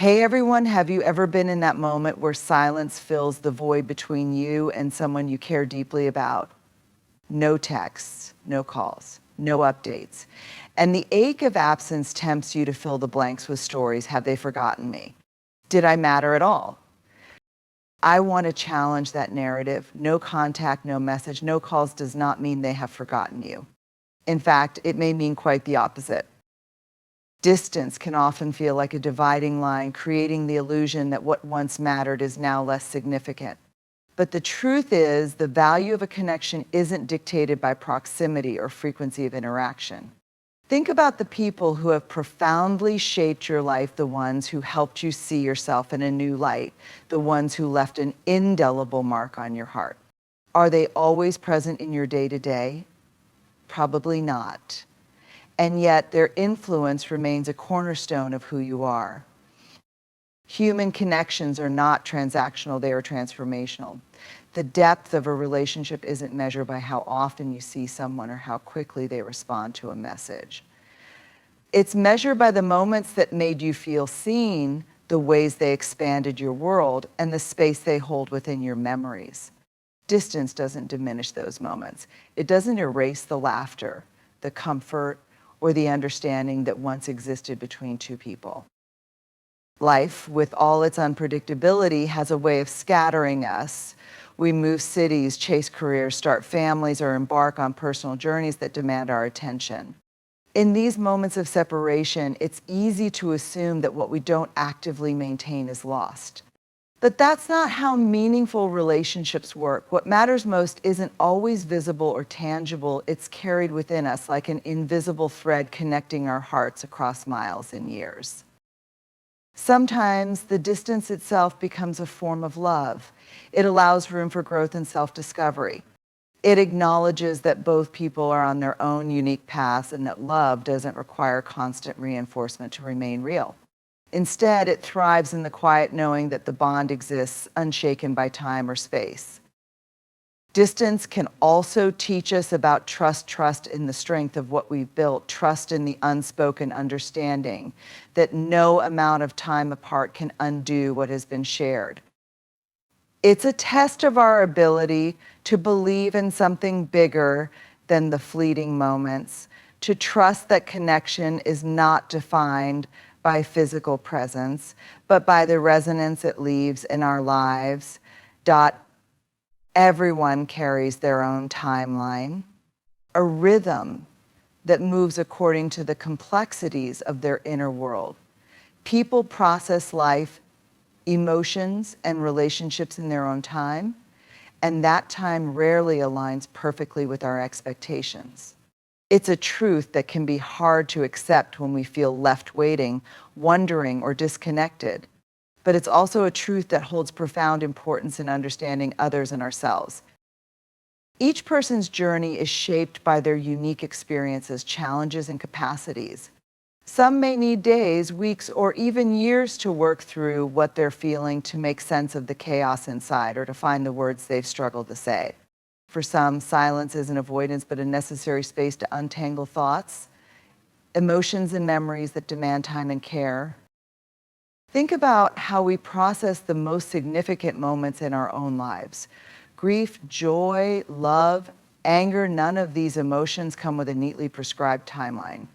Hey everyone, have you ever been in that moment where silence fills the void between you and someone you care deeply about? No texts, no calls, no updates. And the ache of absence tempts you to fill the blanks with stories. Have they forgotten me? Did I matter at all? I want to challenge that narrative. No contact, no message, no calls does not mean they have forgotten you. In fact, it may mean quite the opposite. Distance can often feel like a dividing line, creating the illusion that what once mattered is now less significant. But the truth is, the value of a connection isn't dictated by proximity or frequency of interaction. Think about the people who have profoundly shaped your life, the ones who helped you see yourself in a new light, the ones who left an indelible mark on your heart. Are they always present in your day-to-day? Probably not. And yet their influence remains a cornerstone of who you are. Human connections are not transactional, they are transformational. The depth of a relationship isn't measured by how often you see someone or how quickly they respond to a message. It's measured by the moments that made you feel seen, the ways they expanded your world, and the space they hold within your memories. Distance doesn't diminish those moments. It doesn't erase the laughter, the comfort, or the understanding that once existed between two people. Life, with all its unpredictability, has a way of scattering us. We move cities, chase careers, start families, or embark on personal journeys that demand our attention. In these moments of separation, it's easy to assume that what we don't actively maintain is lost. But that's not how meaningful relationships work. What matters most isn't always visible or tangible. It's carried within us like an invisible thread connecting our hearts across miles and years. Sometimes the distance itself becomes a form of love. It allows room for growth and self-discovery. It acknowledges that both people are on their own unique paths and that love doesn't require constant reinforcement to remain real. Instead, it thrives in the quiet knowing that the bond exists unshaken by time or space. Distance can also teach us about trust in the strength of what we've built, trust in the unspoken understanding that no amount of time apart can undo what has been shared. It's a test of our ability to believe in something bigger than the fleeting moments, to trust that connection is not defined by physical presence, but by the resonance it leaves in our lives. Everyone carries their own timeline, a rhythm that moves according to the complexities of their inner world. People process life, emotions, and relationships in their own time, and that time rarely aligns perfectly with our expectations. It's a truth that can be hard to accept when we feel left waiting, wondering, or disconnected. But it's also a truth that holds profound importance in understanding others and ourselves. Each person's journey is shaped by their unique experiences, challenges, and capacities. Some may need days, weeks, or even years to work through what they're feeling to make sense of the chaos inside or to find the words they've struggled to say. For some, silence isn't avoidance, but a necessary space to untangle thoughts, emotions, and memories that demand time and care. Think about how we process the most significant moments in our own lives. Grief, joy, love, anger, none of these emotions come with a neatly prescribed timeline.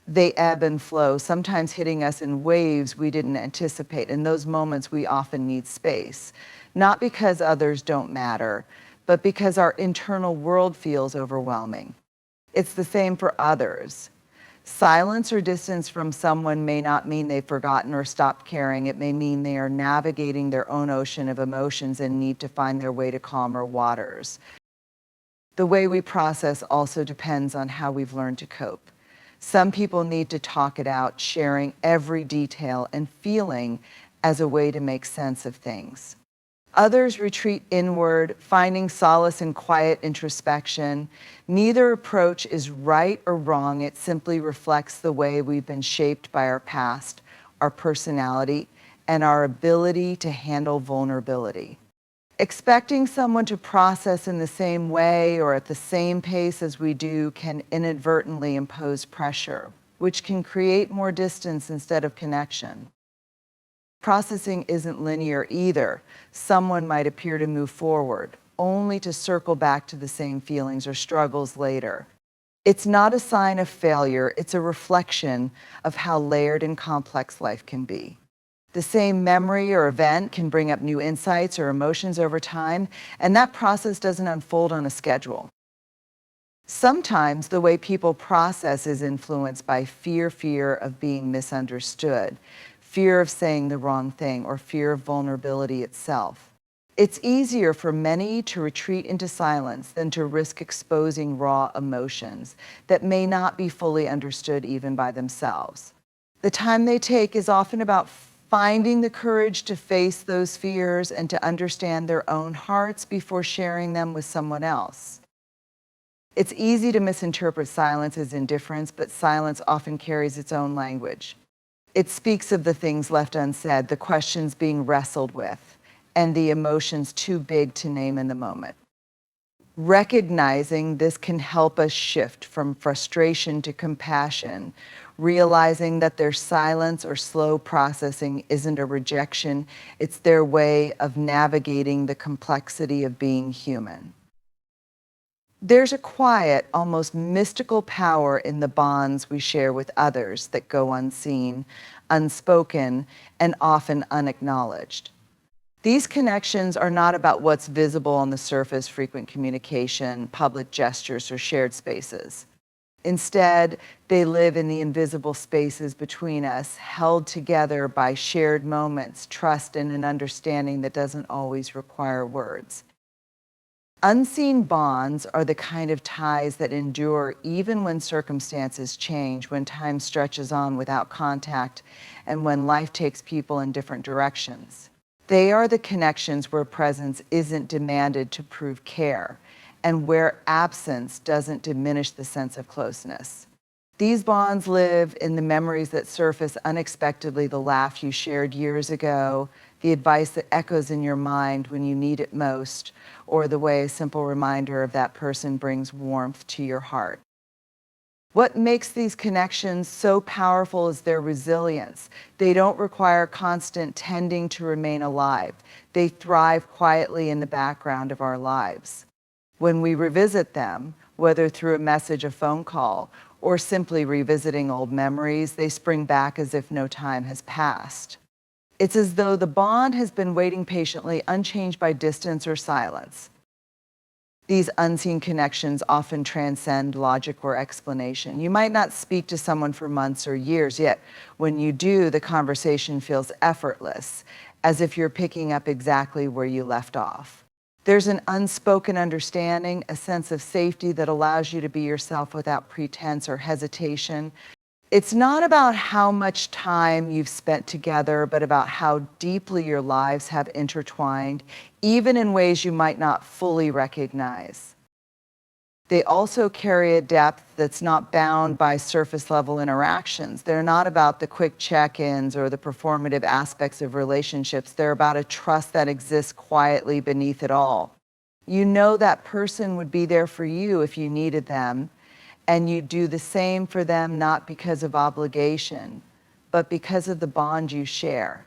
They ebb and flow, sometimes hitting us in waves we didn't anticipate. In those moments, we often need space, not because others don't matter, but because our internal world feels overwhelming. It's the same for others. Silence or distance from someone may not mean they've forgotten or stopped caring. It may mean they are navigating their own ocean of emotions and need to find their way to calmer waters. The way we process also depends on how we've learned to cope. Some people need to talk it out, sharing every detail and feeling as a way to make sense of things. Others retreat inward, finding solace in quiet introspection. Neither approach is right or wrong. It simply reflects the way we've been shaped by our past, our personality, and our ability to handle vulnerability. Expecting someone to process in the same way or at the same pace as we do can inadvertently impose pressure, which can create more distance instead of connection. Processing isn't linear either. Someone might appear to move forward, only to circle back to the same feelings or struggles later. It's not a sign of failure, it's a reflection of how layered and complex life can be. The same memory or event can bring up new insights or emotions over time, and that process doesn't unfold on a schedule. Sometimes the way people process is influenced by fear of being misunderstood, fear of saying the wrong thing, or fear of vulnerability itself. It's easier for many to retreat into silence than to risk exposing raw emotions that may not be fully understood even by themselves. The time they take is often about finding the courage to face those fears and to understand their own hearts before sharing them with someone else. It's easy to misinterpret silence as indifference, but silence often carries its own language. It speaks of the things left unsaid, the questions being wrestled with, and the emotions too big to name in the moment. Recognizing this can help us shift from frustration to compassion, realizing that their silence or slow processing isn't a rejection, it's their way of navigating the complexity of being human. There's a quiet, almost mystical power in the bonds we share with others that go unseen, unspoken, and often unacknowledged. These connections are not about what's visible on the surface, frequent communication, public gestures, or shared spaces. Instead, they live in the invisible spaces between us, held together by shared moments, trust, and an understanding that doesn't always require words. Unseen bonds are the kind of ties that endure even when circumstances change, when time stretches on without contact, and when life takes people in different directions. They are the connections where presence isn't demanded to prove care, and where absence doesn't diminish the sense of closeness. These bonds live in the memories that surface unexpectedly, the laugh you shared years ago, the advice that echoes in your mind when you need it most, or the way a simple reminder of that person brings warmth to your heart. What makes these connections so powerful is their resilience. They don't require constant tending to remain alive. They thrive quietly in the background of our lives. When we revisit them, whether through a message, a phone call, or simply revisiting old memories, they spring back as if no time has passed. It's as though the bond has been waiting patiently, unchanged by distance or silence. These unseen connections often transcend logic or explanation. You might not speak to someone for months or years, yet when you do, the conversation feels effortless, as if you're picking up exactly where you left off. There's an unspoken understanding, a sense of safety that allows you to be yourself without pretense or hesitation. It's not about how much time you've spent together, but about how deeply your lives have intertwined, even in ways you might not fully recognize. They also carry a depth that's not bound by surface level interactions. They're not about the quick check-ins or the performative aspects of relationships. They're about a trust that exists quietly beneath it all. You know that person would be there for you if you needed them, and you do the same for them, not because of obligation, but because of the bond you share.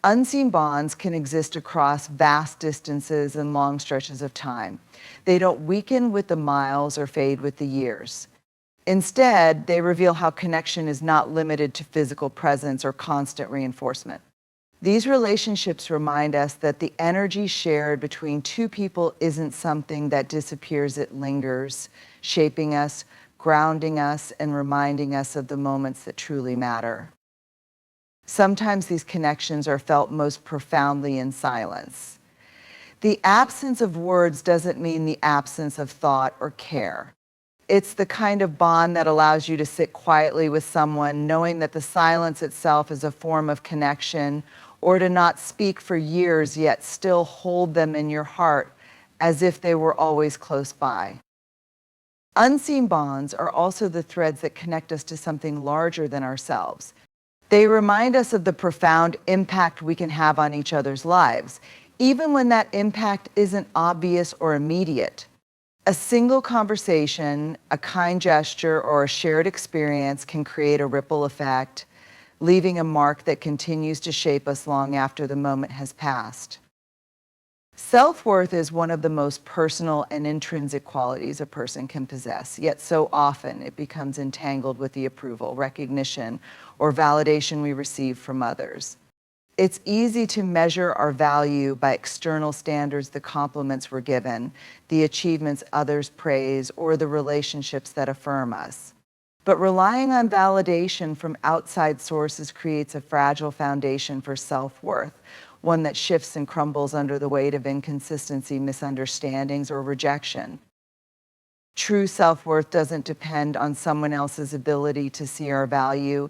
Unseen bonds can exist across vast distances and long stretches of time. They don't weaken with the miles or fade with the years. Instead, they reveal how connection is not limited to physical presence or constant reinforcement. These relationships remind us that the energy shared between two people isn't something that disappears, it lingers, shaping us, grounding us, and reminding us of the moments that truly matter. Sometimes these connections are felt most profoundly in silence. The absence of words doesn't mean the absence of thought or care. It's the kind of bond that allows you to sit quietly with someone, knowing that the silence itself is a form of connection, or to not speak for years yet still hold them in your heart as if they were always close by. Unseen bonds are also the threads that connect us to something larger than ourselves. They remind us of the profound impact we can have on each other's lives, even when that impact isn't obvious or immediate. A single conversation, a kind gesture, or a shared experience can create a ripple effect, leaving a mark that continues to shape us long after the moment has passed. Self-worth is one of the most personal and intrinsic qualities a person can possess, yet so often it becomes entangled with the approval, recognition, or validation we receive from others. It's easy to measure our value by external standards, the compliments we're given, the achievements others praise, or the relationships that affirm us. But relying on validation from outside sources creates a fragile foundation for self-worth, one that shifts and crumbles under the weight of inconsistency, misunderstandings, or rejection. True self-worth doesn't depend on someone else's ability to see our value.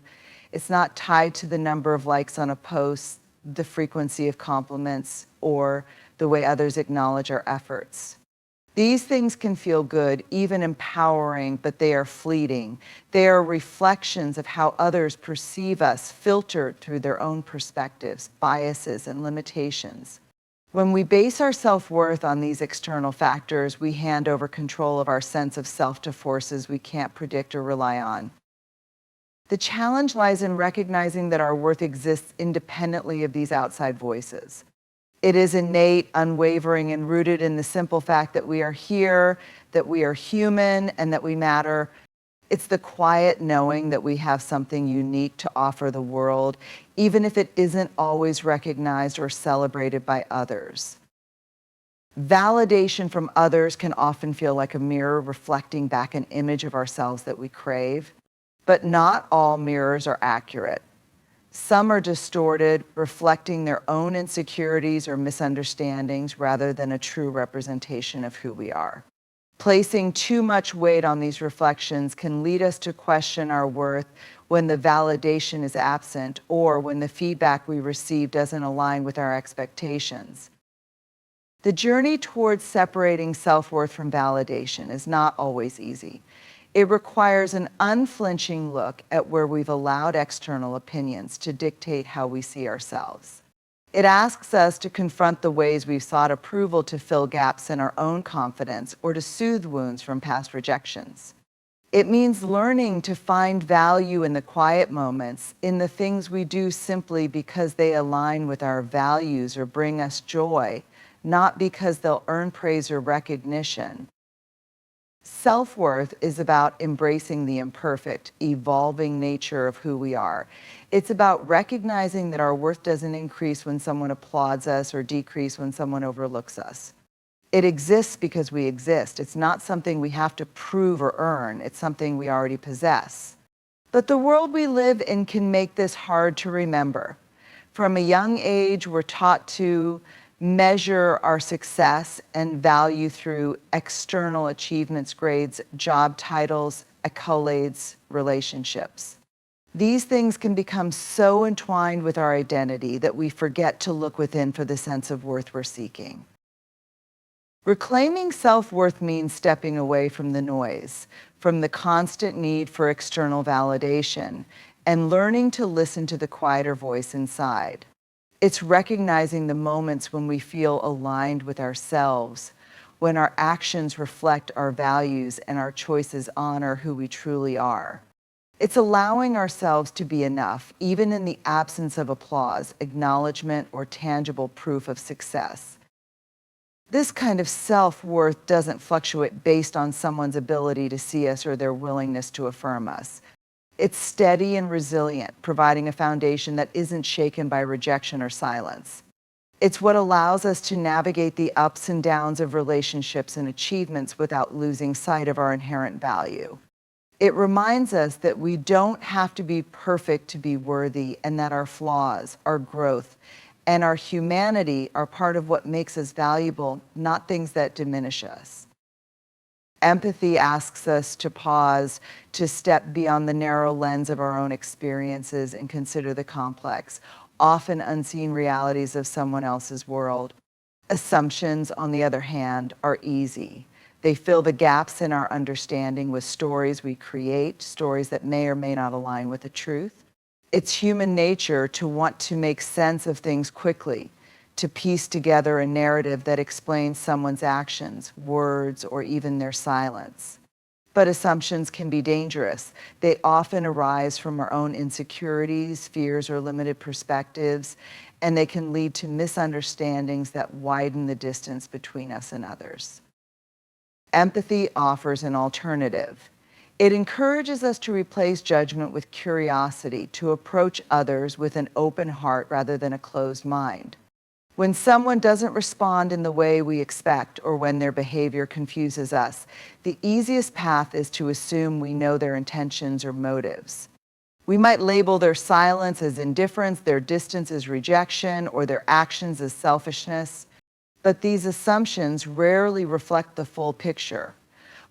It's not tied to the number of likes on a post, the frequency of compliments, or the way others acknowledge our efforts. These things can feel good, even empowering, but they are fleeting. They are reflections of how others perceive us, filtered through their own perspectives, biases, and limitations. When we base our self-worth on these external factors, we hand over control of our sense of self to forces we can't predict or rely on. The challenge lies in recognizing that our worth exists independently of these outside voices. It is innate, unwavering, and rooted in the simple fact that we are here, that we are human, and that we matter. It's the quiet knowing that we have something unique to offer the world, even if it isn't always recognized or celebrated by others. Validation from others can often feel like a mirror reflecting back an image of ourselves that we crave, but not all mirrors are accurate. Some are distorted, reflecting their own insecurities or misunderstandings rather than a true representation of who we are. Placing too much weight on these reflections can lead us to question our worth when the validation is absent or when the feedback we receive doesn't align with our expectations. The journey towards separating self-worth from validation is not always easy. It requires an unflinching look at where we've allowed external opinions to dictate how we see ourselves. It asks us to confront the ways we've sought approval to fill gaps in our own confidence or to soothe wounds from past rejections. It means learning to find value in the quiet moments, in the things we do simply because they align with our values or bring us joy, not because they'll earn praise or recognition. Self-worth is about embracing the imperfect, evolving nature of who we are. It's about recognizing that our worth doesn't increase when someone applauds us or decrease when someone overlooks us. It exists because we exist. It's not something we have to prove or earn. It's something we already possess. But the world we live in can make this hard to remember. From a young age, we're taught to measure our success and value through external achievements, grades, job titles, accolades, relationships. These things can become so entwined with our identity that we forget to look within for the sense of worth we're seeking. Reclaiming self-worth means stepping away from the noise, from the constant need for external validation, and learning to listen to the quieter voice inside. It's recognizing the moments when we feel aligned with ourselves, when our actions reflect our values and our choices honor who we truly are. It's allowing ourselves to be enough, even in the absence of applause, acknowledgement, or tangible proof of success. This kind of self-worth doesn't fluctuate based on someone's ability to see us or their willingness to affirm us. It's steady and resilient, providing a foundation that isn't shaken by rejection or silence. It's what allows us to navigate the ups and downs of relationships and achievements without losing sight of our inherent value. It reminds us that we don't have to be perfect to be worthy, and that our flaws, our growth, and our humanity are part of what makes us valuable, not things that diminish us. Empathy asks us to pause, to step beyond the narrow lens of our own experiences and consider the complex, often unseen realities of someone else's world. Assumptions, on the other hand, are easy. They fill the gaps in our understanding with stories we create, stories that may or may not align with the truth. It's human nature to want to make sense of things quickly, to piece together a narrative that explains someone's actions, words, or even their silence. But assumptions can be dangerous. They often arise from our own insecurities, fears, or limited perspectives, and they can lead to misunderstandings that widen the distance between us and others. Empathy offers an alternative. It encourages us to replace judgment with curiosity, to approach others with an open heart rather than a closed mind. When someone doesn't respond in the way we expect or when their behavior confuses us, the easiest path is to assume we know their intentions or motives. We might label their silence as indifference, their distance as rejection, or their actions as selfishness, but these assumptions rarely reflect the full picture.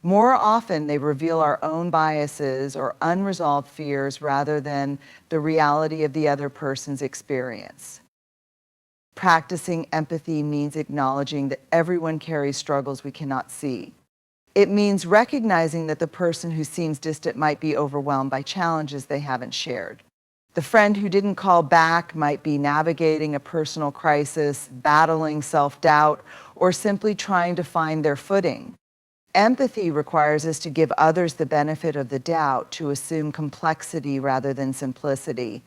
More often, they reveal our own biases or unresolved fears rather than the reality of the other person's experience. Practicing empathy means acknowledging that everyone carries struggles we cannot see. It means recognizing that the person who seems distant might be overwhelmed by challenges they haven't shared. The friend who didn't call back might be navigating a personal crisis, battling self-doubt, or simply trying to find their footing. Empathy requires us to give others the benefit of the doubt, to assume complexity rather than simplicity,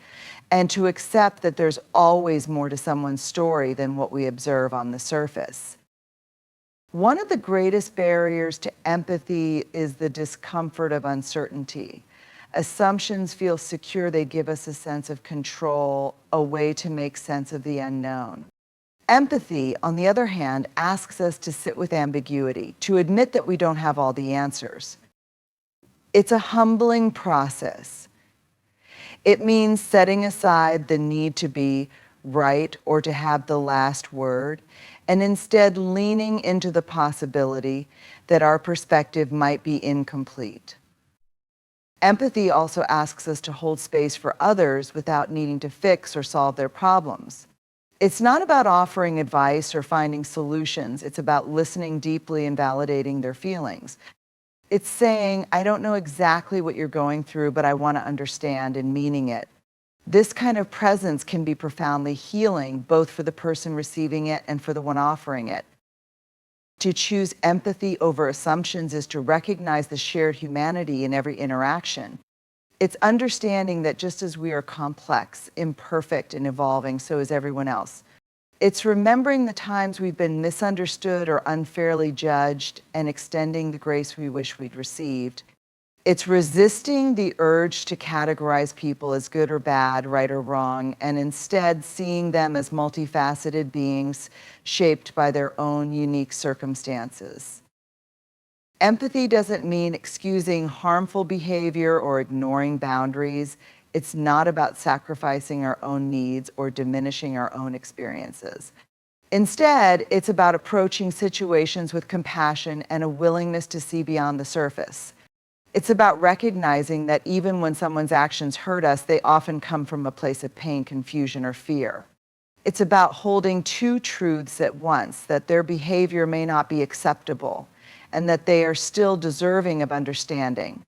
and to accept that there's always more to someone's story than what we observe on the surface. One of the greatest barriers to empathy is the discomfort of uncertainty. Assumptions feel secure. They give us a sense of control, a way to make sense of the unknown. Empathy, on the other hand, asks us to sit with ambiguity, to admit that we don't have all the answers. It's a humbling process. It means setting aside the need to be right or to have the last word, and instead leaning into the possibility that our perspective might be incomplete. Empathy also asks us to hold space for others without needing to fix or solve their problems. It's not about offering advice or finding solutions. It's about listening deeply and validating their feelings. It's saying, I don't know exactly what you're going through, but I want to understand, and meaning it. This kind of presence can be profoundly healing, both for the person receiving it and for the one offering it. To choose empathy over assumptions is to recognize the shared humanity in every interaction. It's understanding that just as we are complex, imperfect, and evolving, so is everyone else. It's remembering the times we've been misunderstood or unfairly judged and extending the grace we wish we'd received. It's resisting the urge to categorize people as good or bad, right or wrong, and instead seeing them as multifaceted beings shaped by their own unique circumstances. Empathy doesn't mean excusing harmful behavior or ignoring boundaries. It's not about sacrificing our own needs or diminishing our own experiences. Instead, it's about approaching situations with compassion and a willingness to see beyond the surface. It's about recognizing that even when someone's actions hurt us, they often come from a place of pain, confusion, or fear. It's about holding two truths at once, that their behavior may not be acceptable, and that they are still deserving of understanding.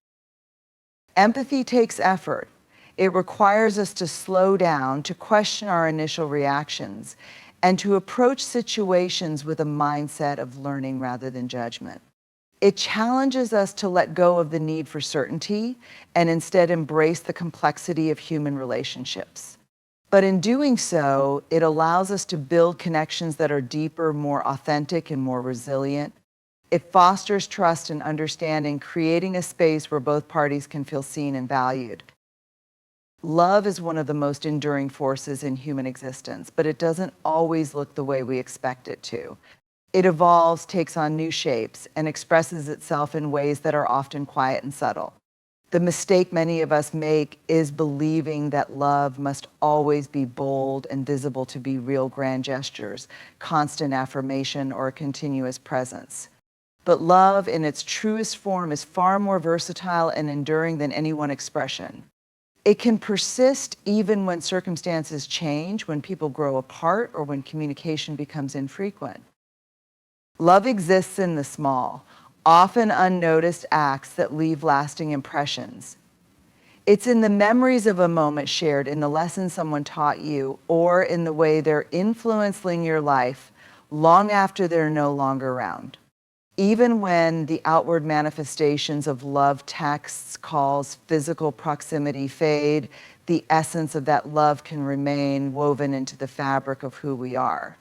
Empathy takes effort. It requires us to slow down, to question our initial reactions, and to approach situations with a mindset of learning rather than judgment. It challenges us to let go of the need for certainty and instead embrace the complexity of human relationships. But in doing so, it allows us to build connections that are deeper, more authentic, and more resilient. It fosters trust and understanding, creating a space where both parties can feel seen and valued. Love is one of the most enduring forces in human existence, but it doesn't always look the way we expect it to. It evolves, takes on new shapes, and expresses itself in ways that are often quiet and subtle. The mistake many of us make is believing that love must always be bold and visible to be real grand gestures, constant affirmation, or a continuous presence. But love in its truest form is far more versatile and enduring than any one expression. It can persist even when circumstances change, when people grow apart, or when communication becomes infrequent. Love exists in the small, often unnoticed acts that leave lasting impressions. It's in the memories of a moment shared, in the lessons someone taught you, or in the way they're influencing your life long after they're no longer around. Even when the outward manifestations of love texts, calls, physical proximity fade, the essence of that love can remain woven into the fabric of who we are.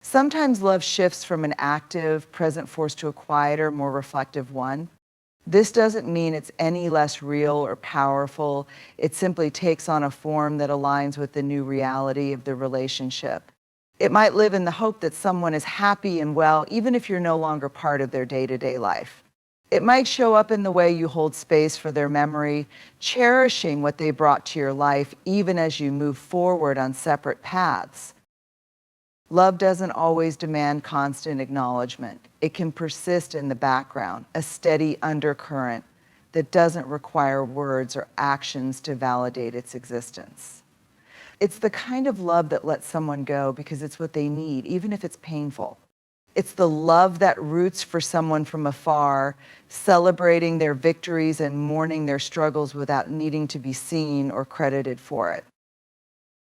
Sometimes love shifts from an active, present force to a quieter, more reflective one. This doesn't mean it's any less real or powerful. It simply takes on a form that aligns with the new reality of the relationship. It might live in the hope that someone is happy and well, even if you're no longer part of their day-to-day life. It might show up in the way you hold space for their memory, cherishing what they brought to your life, even as you move forward on separate paths. Love doesn't always demand constant acknowledgement. It can persist in the background, a steady undercurrent that doesn't require words or actions to validate its existence. It's the kind of love that lets someone go because it's what they need, even if it's painful. It's the love that roots for someone from afar, celebrating their victories and mourning their struggles without needing to be seen or credited for it.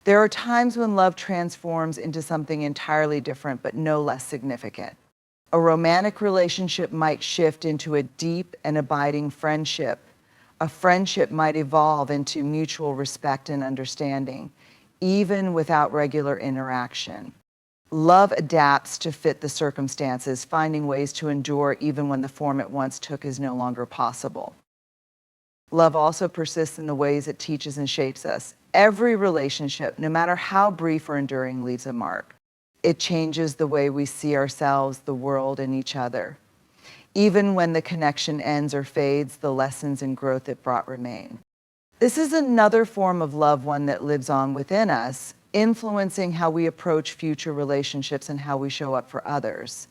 There are times when love transforms into something entirely different, but no less significant. A romantic relationship might shift into a deep and abiding friendship. A friendship might evolve into mutual respect and understanding, even without regular interaction. Love adapts to fit the circumstances, finding ways to endure even when the form it once took is no longer possible. Love also persists in the ways it teaches and shapes us. Every relationship, no matter how brief or enduring, leaves a mark. It changes the way we see ourselves, the world, and each other. Even when the connection ends or fades, the lessons and growth it brought remain. This is another form of love, one that lives on within us, influencing how we approach future relationships and how we show up for others.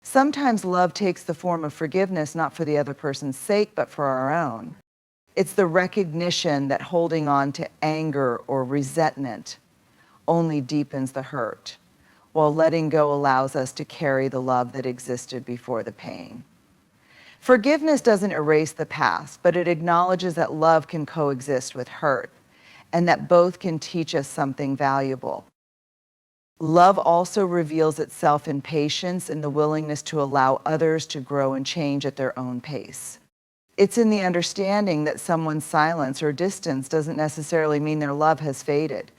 Sometimes love takes the form of forgiveness, not for the other person's sake, but for our own. It's the recognition that holding on to anger or resentment only deepens the hurt, while letting go allows us to carry the love that existed before the pain. Forgiveness doesn't erase the past, but it acknowledges that love can coexist with hurt, and that both can teach us something valuable. Love also reveals itself in patience and the willingness to allow others to grow and change at their own pace. It's in the understanding that someone's silence or distance doesn't necessarily mean their love has faded.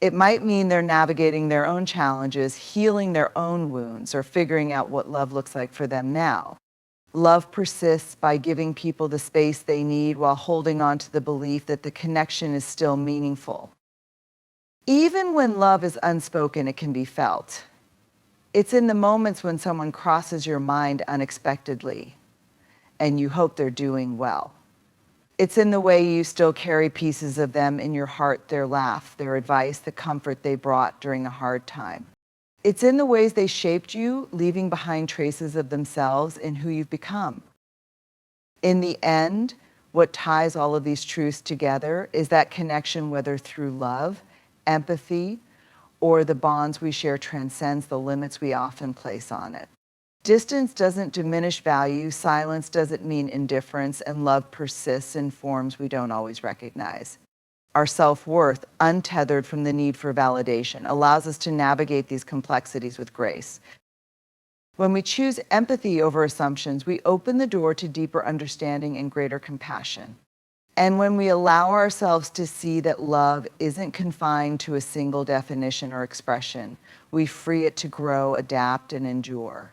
It might mean they're navigating their own challenges, healing their own wounds, or figuring out what love looks like for them now. Love persists by giving people the space they need while holding on to the belief that the connection is still meaningful. Even when love is unspoken, it can be felt. It's in the moments when someone crosses your mind unexpectedly and you hope they're doing well. It's in the way you still carry pieces of them in your heart, their laugh, their advice, the comfort they brought during a hard time. It's in the ways they shaped you, leaving behind traces of themselves in who you've become. In the end, what ties all of these truths together is that connection, whether through love, empathy, or the bonds we share, transcends the limits we often place on it. Distance doesn't diminish value, silence doesn't mean indifference, and love persists in forms we don't always recognize. Our self-worth, untethered from the need for validation, allows us to navigate these complexities with grace. When we choose empathy over assumptions, we open the door to deeper understanding and greater compassion. And when we allow ourselves to see that love isn't confined to a single definition or expression, we free it to grow, adapt, and endure.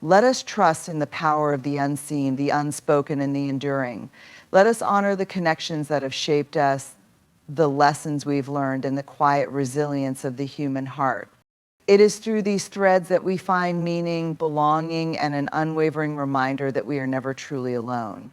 Let us trust in the power of the unseen, the unspoken, and the enduring. Let us honor the connections that have shaped us, the lessons we've learned, and the quiet resilience of the human heart. It is through these threads that we find meaning, belonging, and an unwavering reminder that we are never truly alone.